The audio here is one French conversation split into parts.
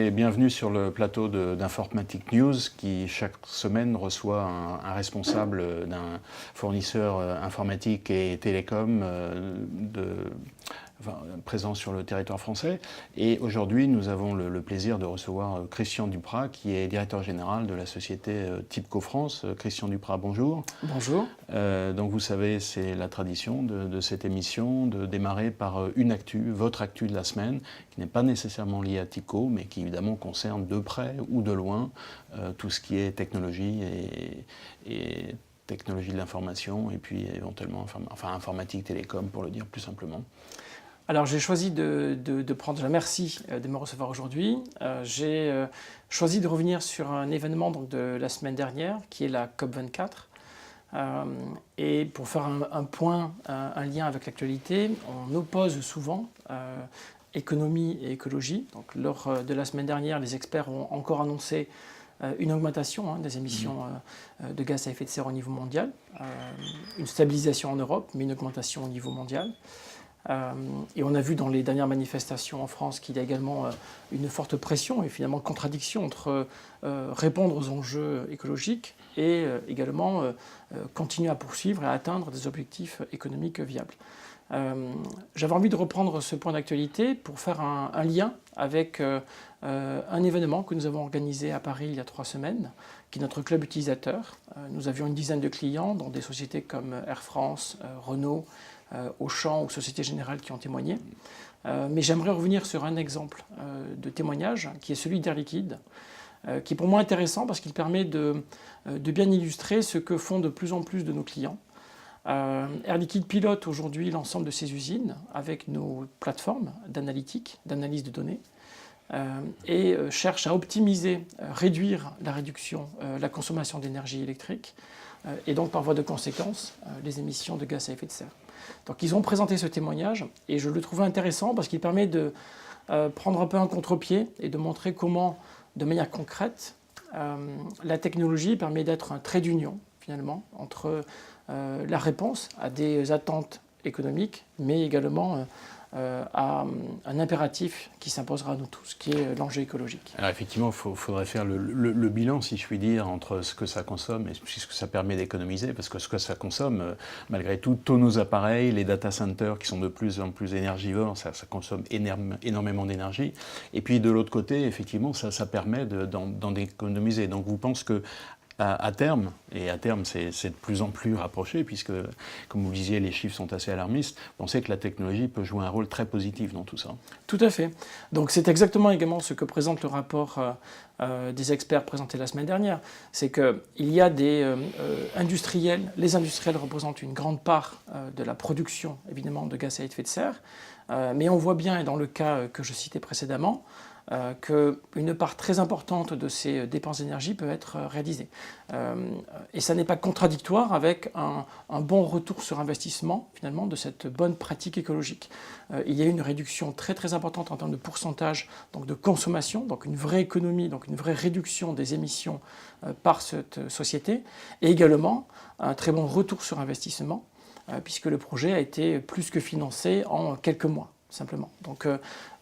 et bienvenue sur le plateau d'Informatic News qui chaque semaine reçoit un responsable d'un fournisseur informatique et télécom présent sur le territoire français. Et aujourd'hui, nous avons le plaisir de recevoir Christian Duprat, qui est directeur général de la société Tipco France. Christian Duprat, bonjour. Bonjour. Donc vous savez, c'est la tradition de cette émission de démarrer par une actu, votre actu de la semaine, qui n'est pas nécessairement liée à Tipco, mais qui évidemment concerne de près ou de loin tout ce qui est technologie et technologie de l'information, et puis éventuellement informatique, télécom, pour le dire plus simplement. Alors j'ai choisi de prendre, merci de me recevoir aujourd'hui. J'ai choisi de revenir sur un événement donc, de la semaine dernière, qui est la COP24. Et pour faire un point, un lien avec l'actualité, on oppose souvent économie et écologie. Donc, lors de la semaine dernière, les experts ont encore annoncé une augmentation des émissions de gaz à effet de serre au niveau mondial, une stabilisation en Europe, mais une augmentation au niveau mondial. Et on a vu dans les dernières manifestations en France qu'il y a également une forte pression et finalement contradiction entre répondre aux enjeux écologiques et également continuer à poursuivre et à atteindre des objectifs économiques viables. J'avais envie de reprendre ce point d'actualité pour faire un lien avec un événement que nous avons organisé à Paris il y a 3 semaines, qui est notre club utilisateur. Nous avions une dizaine de clients dans des sociétés comme Air France, Renault, Auchan ou Société Générale qui ont témoigné. Mais j'aimerais revenir sur un exemple de témoignage qui est celui d'Air Liquide, qui est pour moi intéressant parce qu'il permet de bien illustrer ce que font de plus en plus de nos clients. Air Liquide pilote aujourd'hui l'ensemble de ses usines avec nos plateformes d'analytique, d'analyse de données, et cherche à optimiser, réduire la consommation d'énergie électrique, et donc par voie de conséquence, les émissions de gaz à effet de serre. Donc ils ont présenté ce témoignage et je le trouvais intéressant parce qu'il permet de prendre un peu un contre-pied et de montrer comment, de manière concrète, la technologie permet d'être un trait d'union finalement entre la réponse à des attentes économiques, mais également à un impératif qui s'imposera à nous tous, qui est l'enjeu écologique. Alors effectivement, il faudrait faire le bilan, si je puis dire, entre ce que ça consomme et ce que ça permet d'économiser, parce que ce que ça consomme, malgré tout, tous nos appareils, les data centers qui sont de plus en plus énergivores, ça consomme énormément d'énergie. Et puis de l'autre côté, effectivement, ça permet d'en économiser. Donc vous pensez que à terme, et à terme c'est de plus en plus rapproché, puisque, comme vous le disiez, les chiffres sont assez alarmistes, on sait que la technologie peut jouer un rôle très positif dans tout ça. Tout à fait. Donc c'est exactement également ce que présente le rapport des experts présenté la semaine dernière. C'est qu'il y a des industriels, les industriels représentent une grande part de la production, évidemment, de gaz à effet de serre, mais on voit bien, et dans le cas que je citais précédemment, qu'une part très importante de ces dépenses d'énergie peut être réalisée. Et ça n'est pas contradictoire avec un bon retour sur investissement, finalement, de cette bonne pratique écologique. Il y a une réduction très très importante en termes de pourcentage donc de consommation, donc une vraie économie, donc une vraie réduction des émissions par cette société, et également un très bon retour sur investissement, puisque le projet a été plus que financé en quelques mois, simplement. Donc,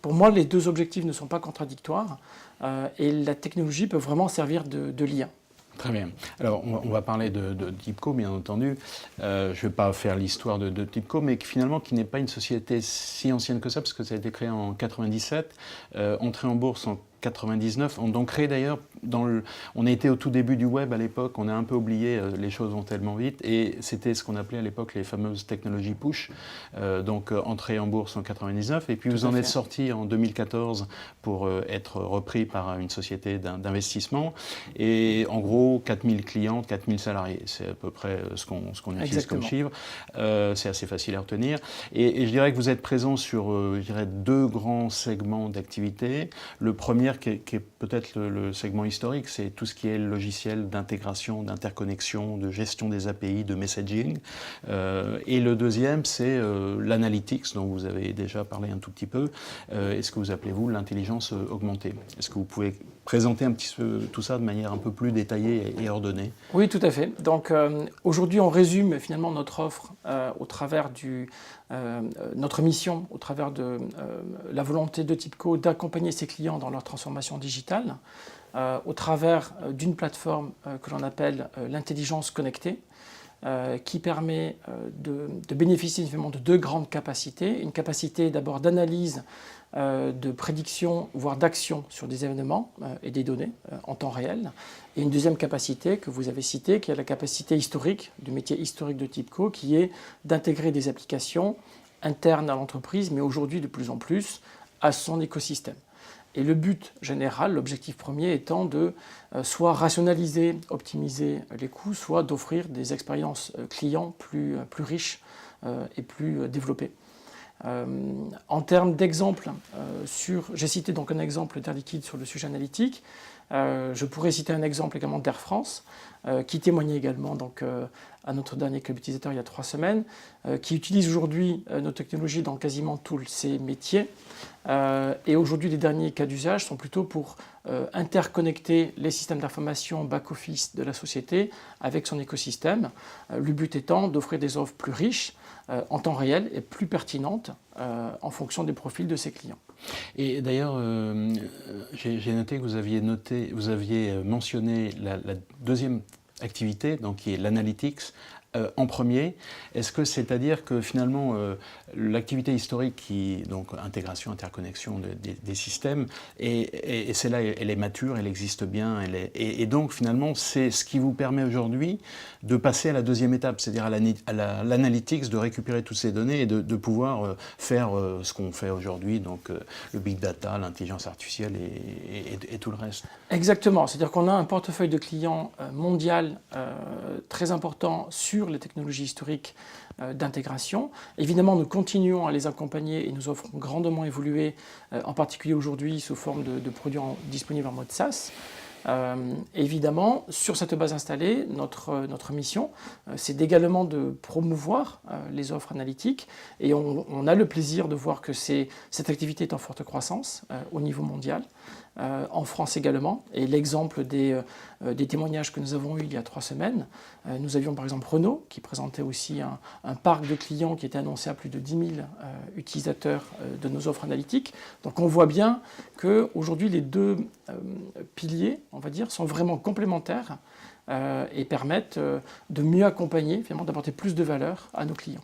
pour moi, les deux objectifs ne sont pas contradictoires et la technologie peut vraiment servir de lien. Très bien. Alors, on va parler de Tipco, bien entendu. Je ne vais pas faire l'histoire de Tipco, mais finalement, qui n'est pas une société si ancienne que ça, parce que ça a été créé en 97, entrée en bourse en 99. On donc créé d'ailleurs, on a été au tout début du web à l'époque, on a un peu oublié, les choses vont tellement vite, et c'était ce qu'on appelait à l'époque les fameuses technologies push, donc entrée en bourse en 99, et puis vous en êtes sorti en 2014 pour être repris par une société d'investissement, et en gros 4000 clients, 4000 salariés, c'est à peu près ce qu'on utilise comme chiffre, c'est assez facile à retenir, et je dirais que vous êtes présent sur je dirais 2 grands segments d'activité. Le premier qui est peut-être le segment historique, c'est tout ce qui est logiciel d'intégration, d'interconnexion, de gestion des API, de messaging. Et le deuxième, c'est l'analytics, dont vous avez déjà parlé un tout petit peu. Et ce que vous appelez, vous, l'intelligence augmentée. Est-ce que vous pouvez présenter un petit peu tout ça de manière un peu plus détaillée et ordonnée? Oui, tout à fait. Donc aujourd'hui, on résume finalement notre offre au travers notre mission, au travers de la volonté de TIBCO d'accompagner ses clients dans leur transformation digitale, au travers d'une plateforme que l'on appelle l'intelligence connectée, qui permet de bénéficier finalement de deux grandes capacités. Une capacité d'abord d'analyse, de prédiction, voire d'action sur des événements et des données en temps réel. Et une deuxième capacité que vous avez citée, qui est la capacité historique, du métier historique de TIBCO, qui est d'intégrer des applications internes à l'entreprise, mais aujourd'hui de plus en plus à son écosystème. Et le but général, l'objectif premier étant de soit rationaliser, optimiser les coûts, soit d'offrir des expériences clients plus riches et plus développées. En termes d'exemples, j'ai cité donc un exemple d'Air Liquide sur le sujet analytique. Je pourrais citer un exemple également d'Air France, qui témoignait également donc, à notre dernier club utilisateur il y a 3 semaines, qui utilise aujourd'hui nos technologies dans quasiment tous ses métiers. Et aujourd'hui, les derniers cas d'usage sont plutôt pour interconnecter les systèmes d'information back-office de la société avec son écosystème. Le but étant d'offrir des offres plus riches, en temps réel et plus pertinentes en fonction des profils de ses clients. Et d'ailleurs, j'ai noté que vous aviez mentionné la deuxième activité, donc qui est l'analytics, en premier. Est-ce que c'est-à-dire que finalement l'activité historique, donc intégration, interconnexion des systèmes, et celle-là, elle est mature, elle existe bien, et donc finalement c'est ce qui vous permet aujourd'hui de passer à la deuxième étape, c'est-à-dire à l'analytics, de récupérer toutes ces données et de pouvoir faire ce qu'on fait aujourd'hui, donc le big data, l'intelligence artificielle et tout le reste. Exactement, c'est-à-dire qu'on a un portefeuille de clients mondial très important sur les technologies historiques d'intégration. Évidemment, nous continuons à les accompagner et nous offrons grandement évolué, en particulier aujourd'hui sous forme de produits disponibles en mode SaaS. Évidemment, sur cette base installée, notre mission, c'est également de promouvoir les offres analytiques et on a le plaisir de voir que cette activité est en forte croissance au niveau mondial. En France également. Et l'exemple des témoignages que nous avons eus il y a 3 semaines, nous avions par exemple Renault qui présentait aussi un parc de clients qui était annoncé à plus de 10 000 utilisateurs de nos offres analytiques. Donc on voit bien qu'aujourd'hui les deux piliers, on va dire, sont vraiment complémentaires et permettent de mieux accompagner, finalement d'apporter plus de valeur à nos clients.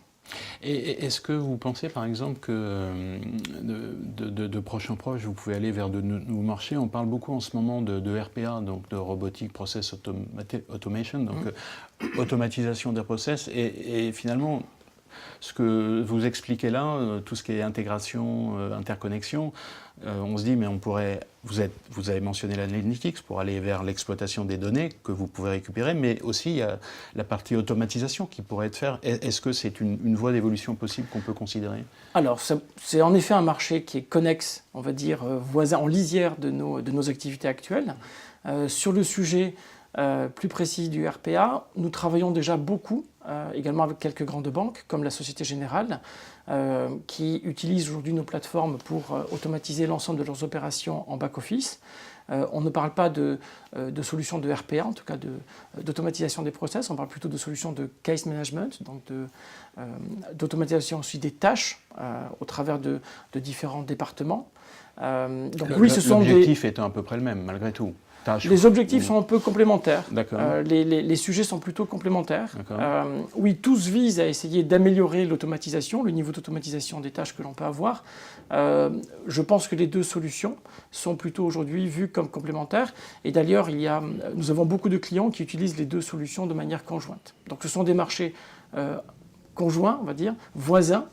Et est-ce que vous pensez par exemple que de proche en proche, vous pouvez aller vers de nouveaux marchés? On parle beaucoup en ce moment de RPA, donc de Robotic Process Automation, donc automatisation des process, et finalement, ce que vous expliquez là, tout ce qui est intégration, interconnexion, on se dit, mais on pourrait, vous avez mentionné l'analytics pour aller vers l'exploitation des données que vous pouvez récupérer, mais aussi il y a la partie automatisation qui pourrait être faite. Est-ce que c'est une voie d'évolution possible qu'on peut considérer? Alors, c'est en effet un marché qui est connexe, on va dire, voisin, en lisière de nos activités actuelles. Sur le sujet plus précis du RPA, nous travaillons déjà beaucoup, également avec quelques grandes banques, comme la Société Générale, qui utilisent aujourd'hui nos plateformes pour automatiser l'ensemble de leurs opérations en back-office. On ne parle pas de solutions de RPA, en tout cas d'automatisation des process, on parle plutôt de solutions de case management, donc d'automatisation aussi des tâches au travers de différents départements. Donc oui, l'objectif étant à peu près le même, malgré tout. Les objectifs sont un peu complémentaires. Les sujets sont plutôt complémentaires. Oui, tous visent à essayer d'améliorer l'automatisation, le niveau d'automatisation des tâches que l'on peut avoir. Je pense que les deux solutions sont plutôt aujourd'hui vues comme complémentaires. Et d'ailleurs, nous avons beaucoup de clients qui utilisent les deux solutions de manière conjointe. Donc ce sont des marchés conjoints, on va dire, voisins.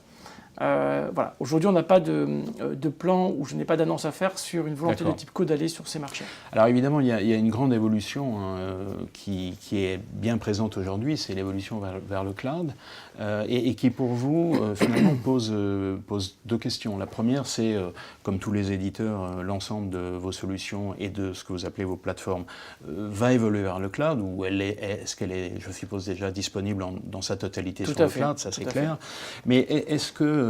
Voilà. Aujourd'hui, on n'a pas de plan ou je n'ai pas d'annonce à faire sur une volonté de TIBCO d'aller sur ces marchés. Alors évidemment, il y a une grande évolution qui est bien présente aujourd'hui, c'est l'évolution vers le cloud et qui pour vous finalement pose 2 questions. La première, c'est comme tous les éditeurs, l'ensemble de vos solutions et de ce que vous appelez vos plateformes va évoluer vers le cloud ou est-ce qu'elle est, je suppose, déjà disponible dans sa totalité sur le cloud, ça c'est clair. Mais est-ce que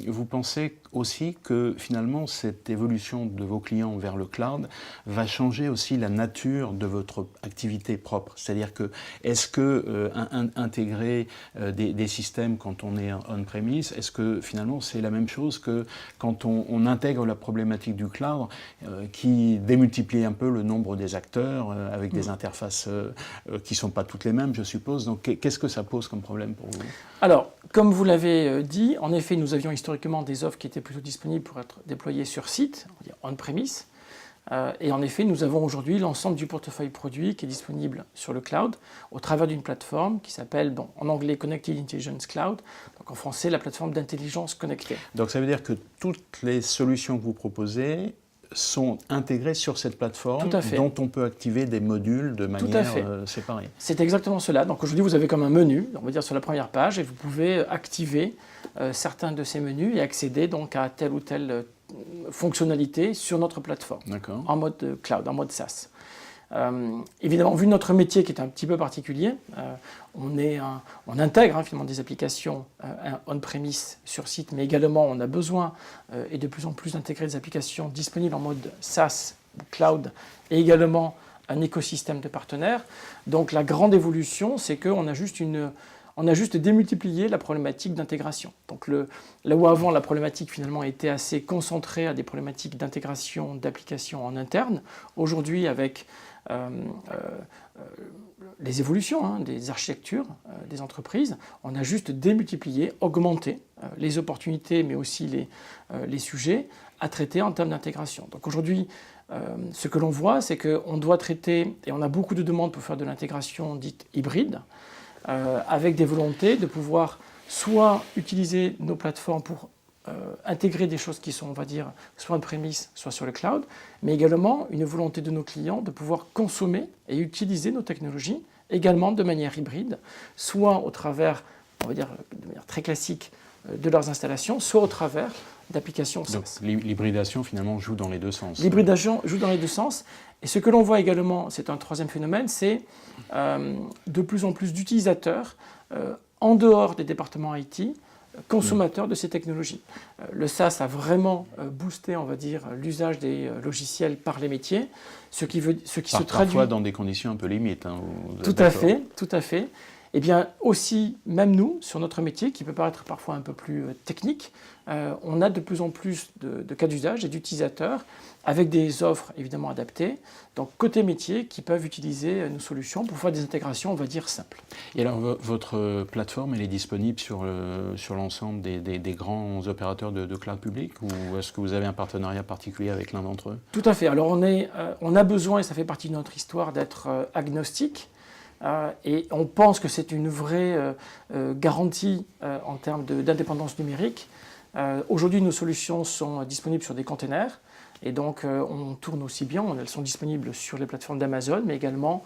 vous pensez aussi que finalement cette évolution de vos clients vers le cloud va changer aussi la nature de votre activité propre? C'est-à-dire que est-ce que intégrer des systèmes quand on est on-premise, est-ce que finalement c'est la même chose que quand on intègre la problématique du cloud qui démultiplie un peu le nombre des acteurs avec des interfaces qui ne sont pas toutes les mêmes, je suppose. Donc qu'est-ce que ça pose comme problème pour vous? Alors, comme vous l'avez dit, en effet, nous avions historiquement des offres qui étaient plutôt disponibles pour être déployées sur site, on va dire on-premise. Et en effet, nous avons aujourd'hui l'ensemble du portefeuille produit qui est disponible sur le cloud au travers d'une plateforme qui s'appelle, bon, en anglais Connected Intelligence Cloud, donc en français la plateforme d'intelligence connectée. Donc ça veut dire que toutes les solutions que vous proposez sont intégrées sur cette plateforme dont on peut activer des modules de manière séparée. C'est exactement cela. Donc aujourd'hui, vous avez comme un menu, on va dire sur la première page, et vous pouvez activer certains de ces menus et accéder donc à telle ou telle fonctionnalité sur notre plateforme, en mode cloud, en mode SaaS. Évidemment, vu notre métier qui est un petit peu particulier, on intègre finalement des applications on-premise sur site, mais également on a besoin et de plus en plus d'intégrer des applications disponibles en mode SaaS, cloud, et également un écosystème de partenaires. Donc la grande évolution, c'est qu'on a juste démultiplié la problématique d'intégration. Donc là où avant la problématique finalement était assez concentrée à des problématiques d'intégration d'applications en interne, aujourd'hui avec les évolutions des architectures des entreprises, on a juste démultiplié, augmenté les opportunités mais aussi les sujets à traiter en termes d'intégration. Donc aujourd'hui, ce que l'on voit, c'est qu'on doit traiter, et on a beaucoup de demandes pour faire de l'intégration dite hybride, avec des volontés de pouvoir soit utiliser nos plateformes pour intégrer des choses qui sont, on va dire, soit on-premise, soit sur le cloud, mais également une volonté de nos clients de pouvoir consommer et utiliser nos technologies également de manière hybride, soit au travers, on va dire, de manière très classique de leurs installations, soit au travers d'applications SaaS. Donc l'hybridation finalement joue dans les deux sens. L'hybridation joue dans les deux sens. Et ce que l'on voit également, c'est un troisième phénomène, c'est de plus en plus d'utilisateurs en dehors des départements IT, consommateurs de ces technologies. Le SaaS a vraiment boosté, on va dire, l'usage des logiciels par les métiers, ce qui se traduit... Parfois dans des conditions un peu limites. Tout à fait, tout à fait. Et bien aussi, même nous, sur notre métier, qui peut paraître parfois un peu plus technique, on a de plus en plus de cas d'usage et d'utilisateurs avec des offres évidemment adaptées, donc côté métier, qui peuvent utiliser nos solutions pour faire des intégrations, on va dire, simples. Et alors, votre plateforme, elle est disponible sur l'ensemble des grands opérateurs de cloud public, ou est-ce que vous avez un partenariat particulier avec l'un d'entre eux? Tout à fait. Alors, on a besoin, et ça fait partie de notre histoire, d'être agnostique. Et on pense que c'est une vraie garantie en termes d'indépendance numérique. Aujourd'hui, nos solutions sont disponibles sur des containers. Et donc, on tourne aussi bien, elles sont disponibles sur les plateformes d'Amazon, mais également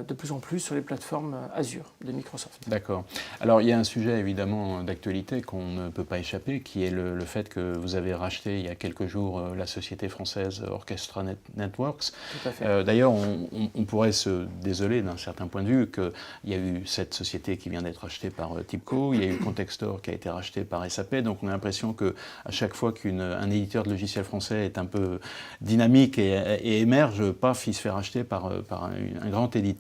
de plus en plus sur les plateformes Azure de Microsoft. D'accord. Alors, il y a un sujet évidemment d'actualité qu'on ne peut pas échapper, qui est le fait que vous avez racheté il y a quelques jours la société française Orchestra Networks. Tout à fait. D'ailleurs, on pourrait se désoler d'un certain point de vue qu'il y a eu cette société qui vient d'être rachetée par TIBCO, il y a eu Contextor qui a été racheté par SAP, donc on a l'impression qu'à chaque fois qu'un éditeur de logiciels français est un peu dynamique et émerge, paf, il se fait racheter par un grand éditeur.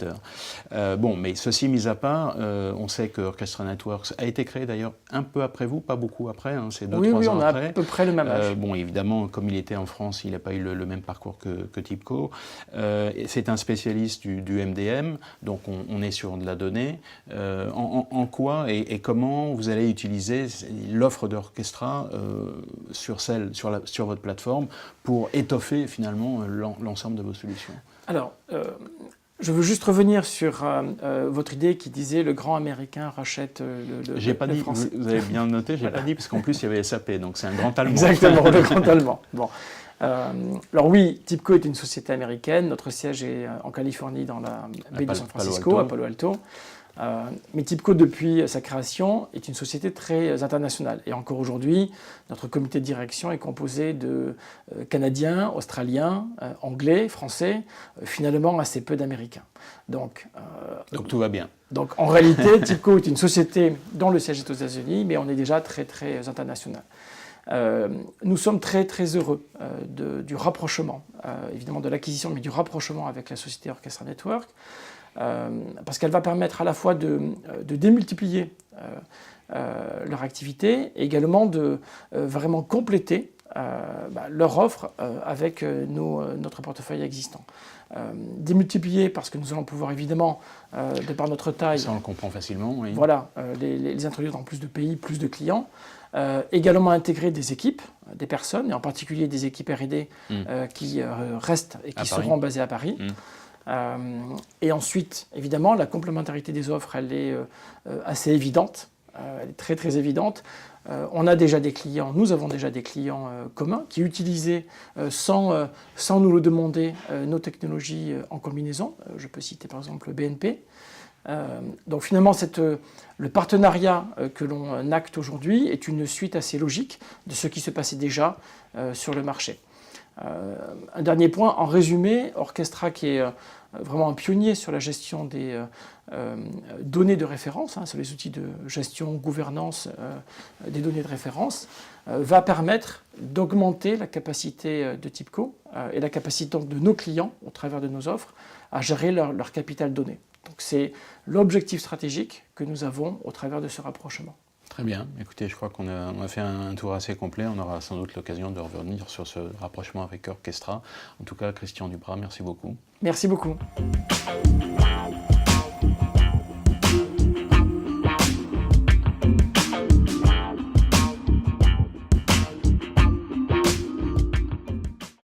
Bon, mais ceci mis à part, on sait que Orchestra Networks a été créé d'ailleurs un peu après vous, pas beaucoup après, c'est 2-3 ans après. Oui, on a à peu près le même âge. Bon, évidemment, comme il était en France, il n'a pas eu le même parcours que TIBCO. C'est un spécialiste du MDM, donc on est sur de la donnée. En quoi et comment vous allez utiliser l'offre d'Orchestra sur votre plateforme pour étoffer finalement l'ensemble de vos solutions? Alors, je veux juste revenir sur votre idée qui disait le grand américain rachète J'ai pas dit, français. Vous avez bien noté, j'ai pas dit, parce qu'en plus il y avait SAP, donc c'est un grand allemand. Exactement, le grand allemand. Bon. Alors oui, TIBCO est une société américaine, notre siège est en Californie, dans la baie de San Francisco, à Palo Alto. Mais TIBCO, depuis sa création, est une société très internationale. Et encore aujourd'hui, notre comité de direction est composé de Canadiens, Australiens, Anglais, Français, finalement assez peu d'Américains. Donc tout va bien. Donc en réalité, TIBCO est une société dont le siège est aux États-Unis, mais on est déjà très très international. Nous sommes très très heureux du rapprochement, évidemment de l'acquisition, mais du rapprochement avec la société Orchestra Network, parce qu'elle va permettre à la fois de démultiplier leur activité et également de vraiment compléter leur offre avec notre portefeuille existant. Démultiplier parce que nous allons pouvoir évidemment, de par notre taille... Ça on le comprend facilement, oui. Voilà, les introduire dans plus de pays, plus de clients. Également intégrer des équipes, des personnes, et en particulier des équipes R&D qui restent et qui seront basées à Paris. Et ensuite, évidemment, la complémentarité des offres, elle est assez évidente, elle est très très évidente. On a déjà des clients, nous avons déjà des clients communs qui utilisaient sans nous le demander nos technologies en combinaison. Je peux citer par exemple le BNP. Donc finalement, le partenariat que l'on acte aujourd'hui est une suite assez logique de ce qui se passait déjà sur le marché. Un dernier point, en résumé, Orchestra qui est vraiment un pionnier sur la gestion des données de référence, sur les outils de gestion, gouvernance des données de référence, va permettre d'augmenter la capacité de TIBCO et la capacité donc, de nos clients, au travers de nos offres, à gérer leur capital donné. Donc c'est l'objectif stratégique que nous avons au travers de ce rapprochement. Très bien. Écoutez, je crois qu'on a fait un tour assez complet. On aura sans doute l'occasion de revenir sur ce rapprochement avec Orchestra. En tout cas, Christian Duprat, merci beaucoup. Merci beaucoup.